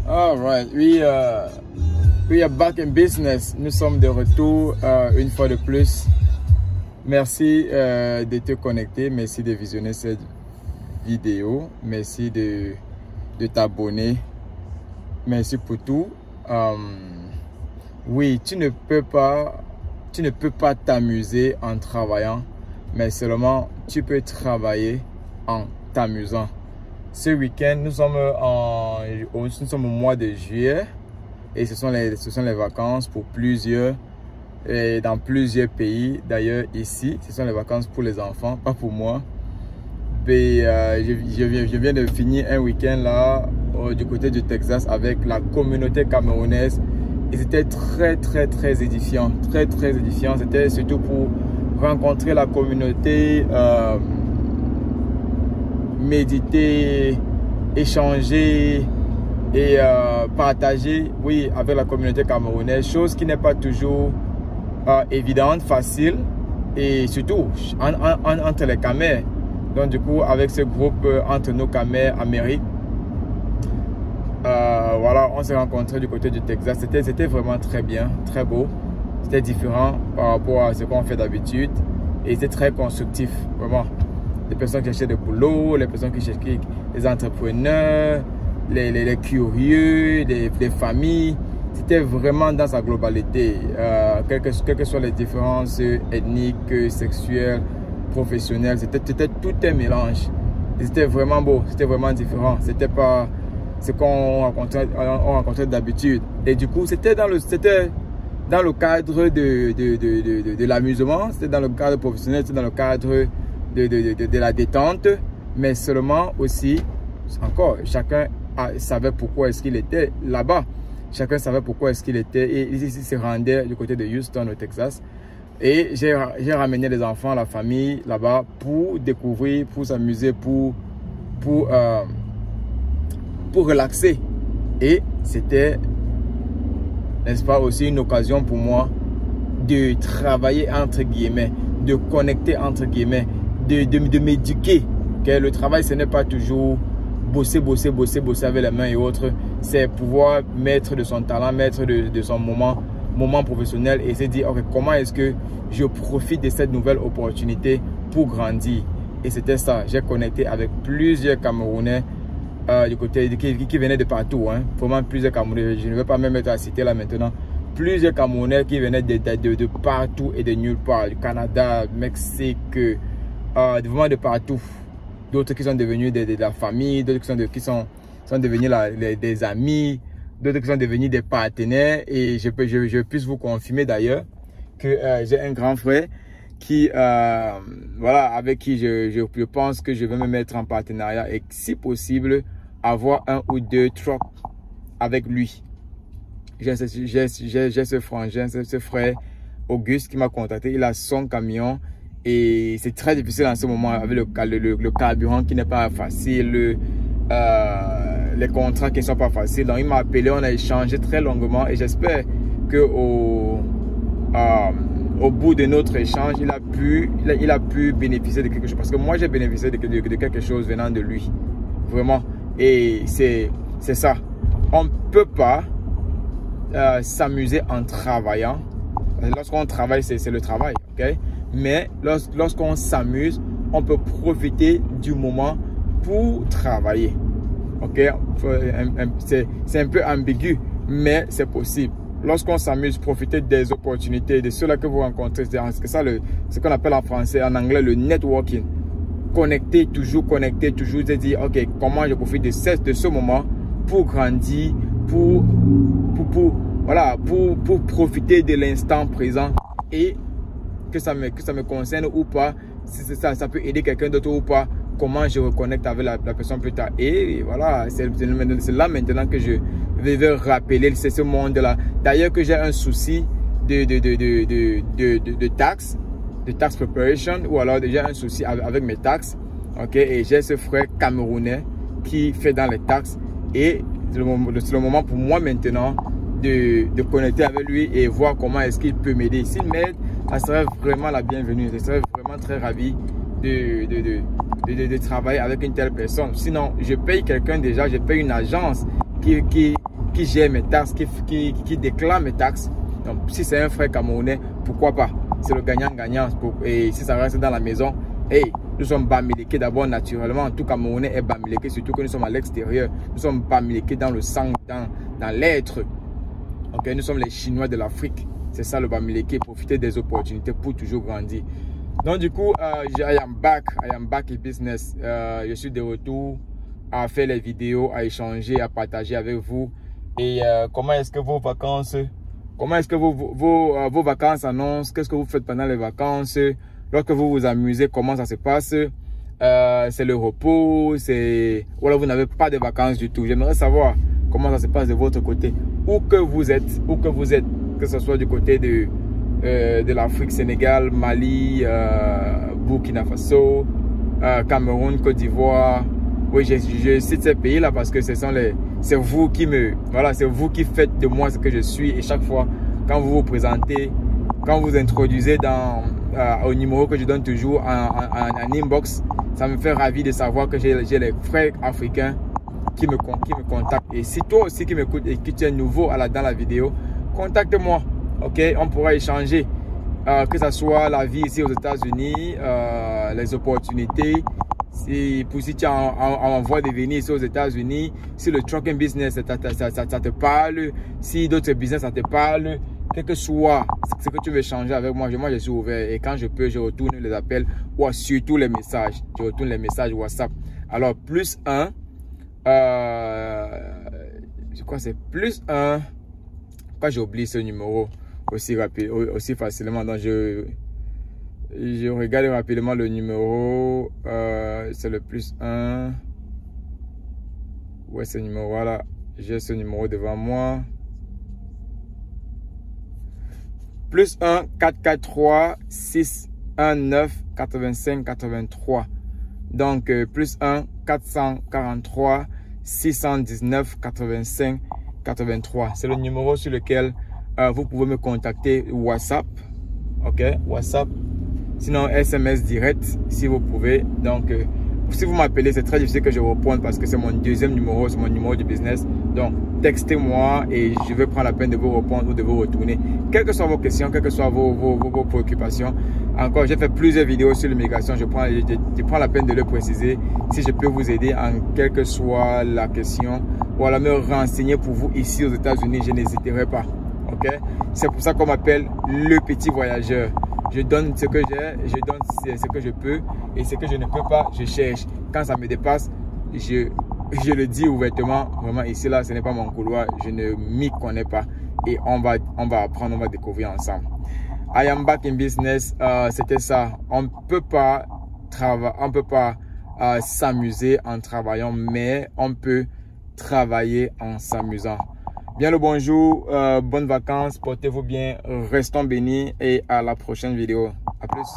All right, we are back in business. Nous sommes de retour une fois de plus. Merci de te connecter, merci de visionner cette vidéo, merci de t'abonner, merci pour tout. Oui, tu ne peux pas t'amuser en travaillant, mais seulement tu peux travailler en t'amusant. Ce week-end, nous sommes au mois de juillet et ce sont les vacances pour plusieurs, et dans plusieurs pays. D'ailleurs, ici, ce sont les vacances pour les enfants, pas pour moi. Mais, je viens de finir un week-end là, du côté du Texas avec la communauté camerounaise. Et c'était très édifiant. Très édifiant. C'était surtout pour rencontrer la communauté, méditer, échanger et partager, oui, avec la communauté camerounaise, chose qui n'est pas toujours évidente, facile, et surtout entre les Camers. Donc du coup, avec ce groupe entre nos Camers Amérique, voilà, on s'est rencontrés du côté du Texas. C'était vraiment très bien, très beau. C'était différent par rapport à ce qu'on fait d'habitude et c'était très constructif, vraiment. Les personnes qui cherchaient des boulots, les personnes qui cherchaient les entrepreneurs, les curieux, les familles. C'était vraiment dans sa globalité, quelles que soient les différences ethniques, sexuelles, professionnelles. C'était tout un mélange. C'était vraiment beau, c'était vraiment différent. C'était pas ce qu'on rencontrait d'habitude. Et du coup, c'était dans le cadre de l'amusement, c'était dans le cadre professionnel, c'était dans le cadre de la détente, mais seulement aussi, encore, chacun savait pourquoi est-ce qu'il était là-bas. Chacun savait pourquoi est-ce qu'il était et il se rendait du côté de Houston au Texas. Et j'ai ramené les enfants, la famille là-bas pour découvrir, pour s'amuser, pour relaxer. Et c'était, n'est-ce pas, aussi une occasion pour moi de travailler entre guillemets, de connecter entre guillemets, de m'éduquer. Okay? Le travail, ce n'est pas toujours bosser avec les mains et autres. C'est pouvoir mettre de son talent, mettre de son moment professionnel et se dire, ok, comment est-ce que je profite de cette nouvelle opportunité pour grandir. Et c'était ça. J'ai connecté avec plusieurs Camerounais du côté qui venaient de partout. Hein. Vraiment plusieurs Camerounais. Je ne vais pas même être à citer là maintenant. Plusieurs Camerounais qui venaient de partout et de nulle part. Du Canada, Mexique, vraiment de partout. D'autres qui sont devenus de la famille, d'autres qui sont devenus des amis, d'autres qui sont devenus des partenaires. Et je puisse vous confirmer d'ailleurs que j'ai un grand frère qui, voilà, avec qui je pense que je vais me mettre en partenariat et si possible avoir un ou deux trucks avec lui. J'ai ce frangin, ce frère Auguste qui m'a contacté. Il a son camion et c'est très difficile en ce moment avec le carburant qui n'est pas facile, les contrats qui ne sont pas faciles. Donc il m'a appelé, on a échangé très longuement et j'espère que au bout de notre échange, il a pu bénéficier de quelque chose. Parce que moi, j'ai bénéficié de quelque chose venant de lui. Vraiment. Et c'est ça. On ne peut pas s'amuser en travaillant. Lorsqu'on travaille, c'est le travail. Okay? Mais lorsqu'on s'amuse, on peut profiter du moment pour travailler. Okay? C'est un peu ambigu, mais c'est possible. Lorsqu'on s'amuse, profiter des opportunités, de ceux-là que vous rencontrez. C'est ça ce qu'on appelle en français, en anglais, le networking. Connecter, toujours, se dire, ok, comment je profite de ce moment pour grandir, pour profiter de l'instant présent et que ça me concerne ou pas, si ça peut aider quelqu'un d'autre ou pas, comment je reconnecte avec la personne plus tard. Et voilà, c'est là maintenant que je vais rappeler ce monde-là. D'ailleurs que j'ai un souci de taxes, de tax preparation, ou alors déjà un souci avec mes taxes. Ok, et j'ai ce frère camerounais qui fait dans les taxes. Et c'est le moment pour moi maintenant de connecter avec lui et voir comment est-ce qu'il peut m'aider. S'il m'aide, ça serait vraiment la bienvenue. Je serais vraiment très ravi de travailler avec une telle personne. Sinon, je paye quelqu'un déjà, je paye une agence qui gère mes taxes, qui déclare mes taxes. Donc, si c'est un frère camerounais, pourquoi pas? C'est le gagnant-gagnant. Et si ça reste dans la maison, hey, nous sommes bamilekés d'abord naturellement. Tout Camerounais est bamileké, surtout que nous sommes à l'extérieur. Nous sommes bamilekés dans le sang, dans l'être. Okay? Nous sommes les Chinois de l'Afrique. C'est ça le bamileke, profiter des opportunités pour toujours grandir. Donc du coup, I am back in business. Je suis de retour à faire les vidéos, à échanger, à partager avec vous. Et comment est-ce que vos vacances annoncent? Qu'est-ce que vous faites pendant les vacances? Lorsque vous vous amusez, comment ça se passe? C'est le repos, ou alors vous n'avez pas de vacances du tout. J'aimerais savoir comment ça se passe de votre côté. Où que vous êtes, que ce soit du côté de l'Afrique, Sénégal, Mali, Burkina Faso, Cameroun, Côte d'Ivoire. Oui, je cite ces pays-là parce que c'est vous qui c'est vous qui faites de moi ce que je suis. Et chaque fois, quand vous vous présentez, quand vous introduisez au numéro que je donne toujours en inbox, ça me fait ravi de savoir que j'ai les frères africains qui me contactent. Et si toi aussi qui m'écoutes et que tu es nouveau dans la vidéo, contacte-moi. Ok, on pourra échanger. Que ce soit la vie ici aux États-Unis, les opportunités. Si tu as envie de venir ici aux États-Unis, si le trucking business ça te parle, si d'autres business ça te parle, quel que soit ce que tu veux changer avec moi, je suis ouvert. Et quand je peux, je retourne les appels ou surtout les messages. Je retourne les messages WhatsApp. Alors, +1, je crois que c'est +1. Pourquoi j'ai oublié ce numéro aussi rapide, aussi facilement? Donc, je regarde rapidement le numéro. C'est le +1. Ouais, ce numéro-là. J'ai ce numéro devant moi. +1 443 619 85 83. Donc, +1 443 619 85 83. C'est le numéro sur lequel vous pouvez me contacter. WhatsApp. Ok, WhatsApp. Sinon, SMS direct, si vous pouvez. Donc, si vous m'appelez, c'est très difficile que je réponde parce que c'est mon deuxième numéro, c'est mon numéro du business. Donc, textez-moi et je vais prendre la peine de vous répondre ou de vous retourner. Quelles que soient vos questions, quelles que soient vos préoccupations. Encore, j'ai fait plusieurs vidéos sur l'immigration. Je prends la peine de le préciser. Si je peux vous aider en quelle que soit la question, ou alors me renseigner pour vous ici aux États-Unis, je n'hésiterai pas. Ok? C'est pour ça qu'on m'appelle le petit voyageur. Je donne ce que j'ai, je donne ce que je peux et ce que je ne peux pas, je cherche. Quand ça me dépasse, je le dis ouvertement. Vraiment, ici, là, ce n'est pas mon couloir. Je ne m'y connais pas. Et on va apprendre, on va découvrir ensemble. I am back in business. C'était ça. On ne peut pas s'amuser en travaillant, mais on peut travailler en s'amusant. Bien le bonjour, bonnes vacances, portez-vous bien, restons bénis et à la prochaine vidéo. À plus.